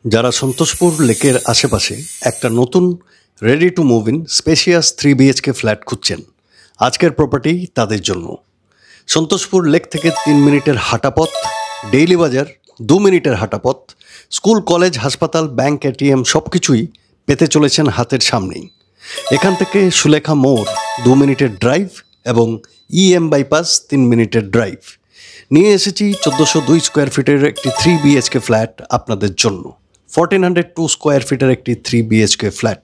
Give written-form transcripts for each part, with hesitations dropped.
যারা সন্তোষপুর লেকের আশেপাশে একটা নতুন ready to move in spacious 3 BHK flat খুঁজছেন, আজকের প্রপার্টি তাদের জন্য। সন্তোষপুর লেক থেকে 3 মিনিটের হাঁটাপথ, ডেইলি বাজার 2 মিনিটের হাঁটাপথ, স্কুল, কলেজ, হাসপাতাল, ব্যাংক, এটিএম সব কিছুই পেতে চলেছেন হাতের সামনেই। এখান থেকে সুলেখা মোড় 2 মিনিটের ড্রাইভ এবং ইএম বাইপাস 3 মিনিটের ড্রাইভ। নিয়ে এসেছি 1402 স্কোয়ার ফিটের একটি 3 বিএইচকে ফ্ল্যাট আপনাদের জন্য। 1402 স্কোয়ার ফিটের একটি 3 বিএইচকে ফ্ল্যাট।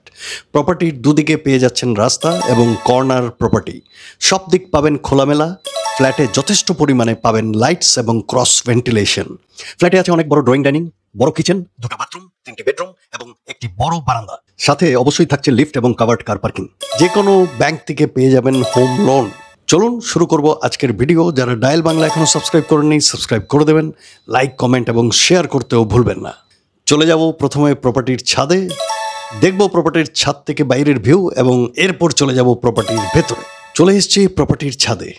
প্রপার্টির দুদিকে পেয়ে যাচ্ছেন রাস্তা এবং কর্নার প্রপার্টি। সব দিক পাবেন খোলামেলা। ফ্ল্যাটে যথেষ্ট পরিমাণে পাবেন লাইটস এবং ক্রস ভেন্টিলেশন। ফ্ল্যাটে আছে অনেক বড় ড্রয়িং ডাইনিং, বড় কিচেন, 2টা বাথরুম, 3টি বেডরুম এবং একটি বড় বারান্দা। সাথে অবশ্যই থাকছে লিফট এবং কাভার্ড কার পার্কিং। যে কোনো ব্যাংক থেকে পেয়ে যাবেন হোম লোন। চলুন শুরু করব আজকের ভিডিও। যারা ডায়াল বাংলা এখনও সাবস্ক্রাইব করেননি, সাবস্ক্রাইব করে দেবেন। লাইক, কমেন্ট এবং শেয়ার করতেও ভুলবেন না। চলে যাব প্রথমে প্রপার্টির ছাদে, দেখব প্রপার্টির ছাদ থেকে বাইরের ভিউ এবং এরপর চলে যাব প্রপার্টির ভেতরে। চলে এসেছি প্রপার্টির ছাদে।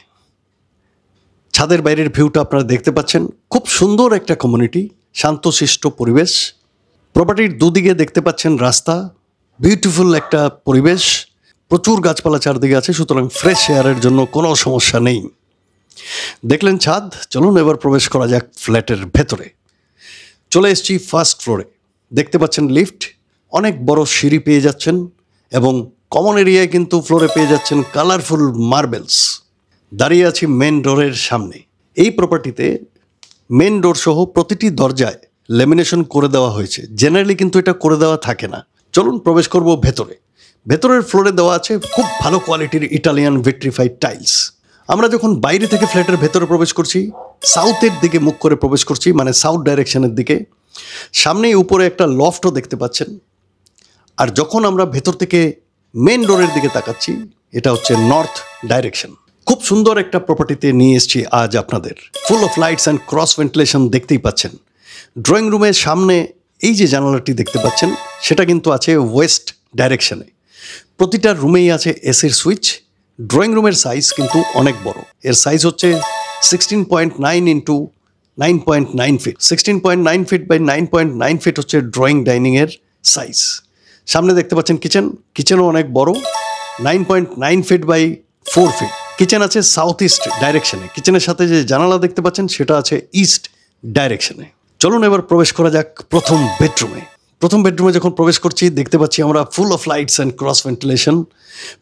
ছাদের বাইরের ভিউটা আপনারা দেখতে পাচ্ছেন। খুব সুন্দর একটা কমিউনিটি, শান্তশিষ্ট পরিবেশ। প্রপার্টির দুদিকে দেখতে পাচ্ছেন রাস্তা, বিউটিফুল একটা পরিবেশ, প্রচুর গাছপালা চারদিকে আছে, সুতরাং ফ্রেশ এয়ারের জন্য কোনো সমস্যা নেই। দেখলেন ছাদ, চলুন এবার প্রবেশ করা যাক ফ্ল্যাটের ভেতরে। চলে এসেছি ফার্স্ট ফ্লোরে। দেখতে পাচ্ছেন লিফট, অনেক বড় সিঁড়ি পেয়ে যাচ্ছেন এবং কমন এরিয়ায় কিন্তু ফ্লোরে পেয়ে যাচ্ছেন কালারফুল মার্বেলস। দাঁড়িয়ে আছি মেন ডোরের সামনে। এই প্রপার্টিতে মেন ডোর সহ প্রতিটি দরজায় লেমিনেশন করে দেওয়া হয়েছে। জেনারেলি কিন্তু এটা করে দেওয়া থাকে না। চলুন প্রবেশ করব ভেতরে। ভেতরের ফ্লোরে দেওয়া আছে খুব ভালো কোয়ালিটির ইটালিয়ান ভিট্রিফাইড টাইলস। আমরা যখন বাইরে থেকে ফ্ল্যাটের ভেতরে প্রবেশ করছি, সাউথের দিকে মুখ করে প্রবেশ করছি, মানে সাউথ ডাইরেকশনের দিকে। সামনেই উপরে একটা লফটও দেখতে পাচ্ছেন। আর যখন আমরা ভেতর থেকে মেন ডোরের দিকে তাকাচ্ছি, এটা হচ্ছে নর্থ ডাইরেকশন। খুব সুন্দর একটা প্রপার্টিতে নিয়ে এসেছি আজ আপনাদের। Full of lights and cross ventilation দেখতেই পাচ্ছেন। ড্রয়িং রুমের সামনে এই যে জানালাটি দেখতে পাচ্ছেন, সেটা কিন্তু আছে ওয়েস্ট ডাইরেকশনে। প্রতিটা রুমেই আছে এসির সুইচ। ড্রয়িং রুমের সাইজ কিন্তু অনেক বড়। এর সাইজ হচ্ছে 16.9 into 9.9 feet. 16.9 feet by 9.9 feet হচ্ছে ড্রয়িং ডাইনিংয়ের সাইজ। সামনে দেখতে পাচ্ছেন কিচেন, কিচেনও অনেক বড়, 9.9 ফিট বাই 4 ফিট। কিচেন আছে সাউথ ইস্ট ডাইরেকশনে। কিচেনের সাথে যে জানালা দেখতে পাচ্ছেন সেটা আছে ইস্ট ডাইরেকশনে। চলুন এবার প্রবেশ করা যাক প্রথম বেডরুমে। প্রথম বেডরুমে যখন প্রবেশ করছি, দেখতে পাচ্ছি আমরা full of lights and cross ventilation.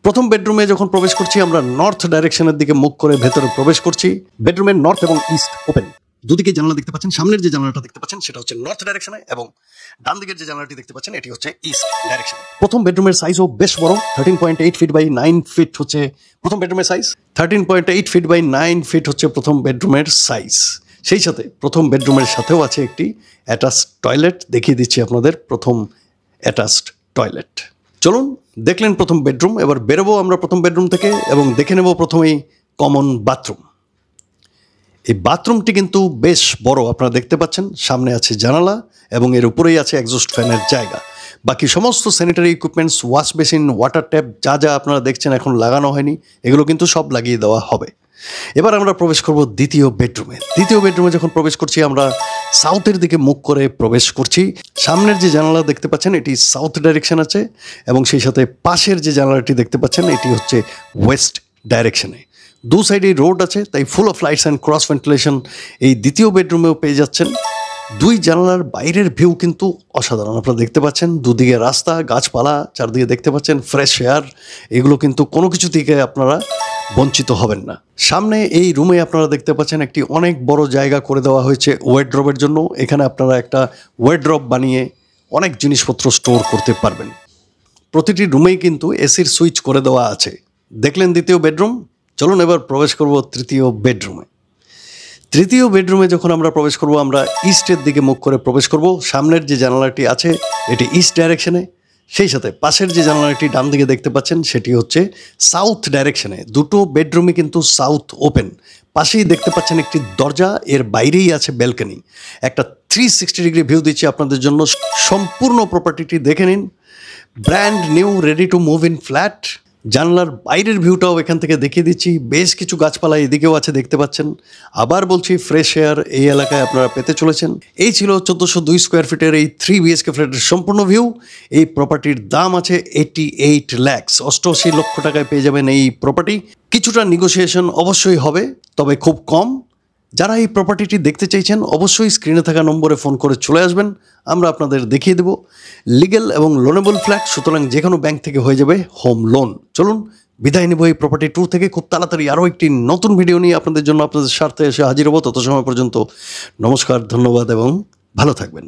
প্রথম বেডরুমে যখন প্রবেশ করছি, আমরা নর্থ ডাইরেকশনের দিকে মুখ করে ভেতরে প্রবেশ করছি। বেডরুমের নর্থ এবং ইস্ট ওপেন। দুদিকে জানালা দেখতে পাচ্ছেন। সামনের যে জানালাটা দেখতে পাচ্ছেন সেটা হচ্ছে নর্থ ডাইরেকশনে এবং ডান দিকের যে জানালাটি দেখতে পাচ্ছেন এটি হচ্ছে ইস্ট ডাইরেকশনে। প্রথম বেডরুমের সাইজও বেশ বড়, 13.8 ফিট বাই 9 ফিট হচ্ছে প্রথম বেডরুমের সাইজ। 13.8 ফিট বাই 9 ফিট হচ্ছে প্রথম বেডরুমের সাইজ। সেই সাথে প্রথম বেডরুমের সাথেও আছে একটি অ্যাটাচড টয়লেট। দেখিয়ে দিচ্ছি আপনাদের প্রথম অ্যাটাচড টয়লেট। চলুন, দেখলেন প্রথম বেডরুম। এবার বেরোবো আমরা প্রথম বেডরুম থেকে এবং দেখে নেব প্রথমেই কমন বাথরুম। এই বাথরুমটি কিন্তু বেশ বড়, আপনারা দেখতে পাচ্ছেন। সামনে আছে জানালা এবং এর উপরেই আছে এক্সস্ট ফ্যানের জায়গা। বাকি সমস্ত sanitary equipments, wash basin, water tap যা যা আপনারা দেখছেন এখন লাগানো হয়নি, এগুলো কিন্তু সব লাগিয়ে দেওয়া হবে। এবার আমরা প্রবেশ করব দ্বিতীয় বেডরুমে। দ্বিতীয় বেডরুমে যখন প্রবেশ করছি, আমরা সাউথের দিকে মুখ করে প্রবেশ করছি। সামনের যে জানালা দেখতে পাচ্ছেন এটি সাউথ ডাইরেকশন আছে এবং সেই সাথে পাশের যে জানালাটি দেখতে পাচ্ছেন এটি হচ্ছে ওয়েস্ট ডাইরেকশনে। দু সাইডে রোড আছে, তাই full of lights and cross ventilation এই দ্বিতীয় বেডরুমেও পেয়ে যাচ্ছেন। দুই জানালার বাইরের ভিউ কিন্তু অসাধারণ। আপনারা দেখতে পাচ্ছেন দুদিকে রাস্তা, গাছপালা চারদিকে দেখতে পাচ্ছেন, ফ্রেশ এয়ার। এগুলো কিন্তু কোনো কিছু থেকে আপনারা বঞ্চিত হবেন না। সামনে এই রুমে আপনারা দেখতে পাচ্ছেন একটি অনেক বড় জায়গা করে দেওয়া হয়েছে ওয়ার্ড্রবের জন্য। এখানে আপনারা একটা ওয়ার্ড্রব বানিয়ে অনেক জিনিসপত্র স্টোর করতে পারবেন। প্রতিটি রুমেই কিন্তু এসির সুইচ করে দেওয়া আছে। দেখলেন দ্বিতীয় বেডরুম। চলুন এবার প্রবেশ করব তৃতীয় বেডরুমে। তৃতীয় বেডরুমে যখন আমরা প্রবেশ করব, আমরা ইস্টের দিকে মুখ করে প্রবেশ করব। সামনের যে জানালাটি আছে এটি ইস্ট ডাইরেকশনে। সেই সাথে পাশের যে জানালাটি ডান দিকে দেখতে পাচ্ছেন সেটি হচ্ছে সাউথ ডাইরেকশনে। দুটো বেডরুমই কিন্তু সাউথ ওপেন। পাশেই দেখতে পাচ্ছেন একটি দরজা, এর বাইরেই আছে ব্যালকনি। একটা 360 ডিগ্রি ভিউ দিচ্ছি আপনাদের জন্য। সম্পূর্ণ প্রপার্টিটি দেখে নিন। Brand new ready to move in flat. জানলার বাইরের ভিউটাও এখান থেকে দেখিয়ে দিচ্ছি। বেশ কিছু গাছপালা এদিকেও আছে, দেখতে পাচ্ছেন। আবার বলছি, ফ্রেশ এয়ার এই এলাকায় আপনারা পেতে চলেছেন। এই ছিল 1402 স্কোয়ার ফিটের এই 3 BHK ফ্ল্যাটের সম্পূর্ণ ভিউ। এই প্রপার্টির দাম আছে 88 lakhs, 88 লক্ষ টাকায় পেয়ে যাবেন এই প্রপার্টি। কিছুটা নেগোসিয়েশন অবশ্যই হবে, তবে খুব কম। যারা এই প্রপার্টিটি দেখতে চাইছেন অবশ্যই স্ক্রিনে থাকা নম্বরে ফোন করে চলে আসবেন, আমরা আপনাদের দেখিয়ে দেব। লিগ্যাল এবং লোনেবল ফ্ল্যাট, সুতরাং যে কোনো ব্যাংক থেকে হয়ে যাবে হোম লোন। চলুন বিদায় নেব এই প্রপার্টি ট্যুর থেকে। খুব তাড়াতাড়ি আরও একটি নতুন ভিডিও নিয়ে আপনাদের জন্য আপনাদের স্বার্থে এসে হাজির হব। তত সময় পর্যন্ত নমস্কার, ধন্যবাদ এবং ভালো থাকবেন।